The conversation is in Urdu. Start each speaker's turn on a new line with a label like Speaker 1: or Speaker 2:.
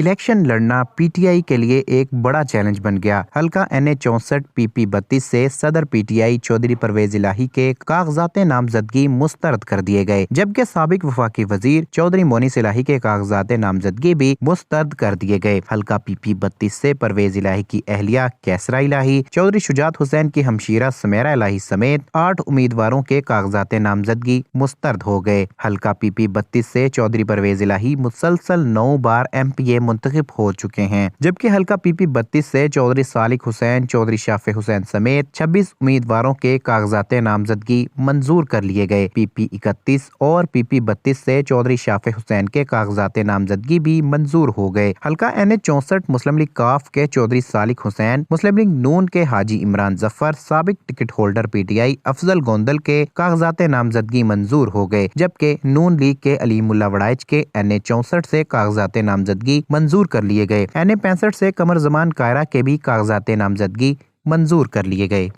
Speaker 1: الیکشن لڑنا پی ٹی آئی کے لیے ایک بڑا چیلنج بن گیا۔ حلقہ این اے 64 PP 32 سے صدر P T I Chaudhry Pervaiz Elahi کے کاغذات نامزدگی مسترد کر دیے گئے، جبکہ سابق وفاقی وزیر چودھری مونس الہی کے کاغذات نامزدگی بھی مسترد کر دیے گئے۔ حلقہ PP 32 سے پرویز الہی کی اہلیہ کیسرا الہی، چودھری شجاعت حسین کی ہمشیرہ سمیرہ الہی سمیت 8 امیدواروں کے کاغذات نامزدگی مسترد ہو گئے۔ حلقہ PP 32 سے چودھری پرویز الہی مسلسل 9 بار MPA منتخب ہو چکے ہیں، جبکہ حلقہ PP 32 سے چودھری صالح حسین، چودھری شافع حسین سمیت 26 امیدواروں کے کاغذات نامزدگی منظور کر لیے گئے۔ PP 31 اور PP 32 سے چودھری شافع حسین کے کاغذات نامزدگی بھی منظور ہو گئے۔ حلقہ NA 64 مسلم لیگ کاف کے چودھری صالح حسین، مسلم لیگ نون کے حاجی عمران ظفر، سابق ٹکٹ ہولڈر PTI افضل گوندل کے کاغذات نامزدگی منظور ہو گئے، جبکہ نون لیگ کے علیم اللہ وڑائچ کے NA 64 سے کاغذات نامزدگی منظور کر لیے گئے۔ NA 65 سے قمر زمان کائرہ کے بھی کاغذات نامزدگی منظور کر لیے گئے۔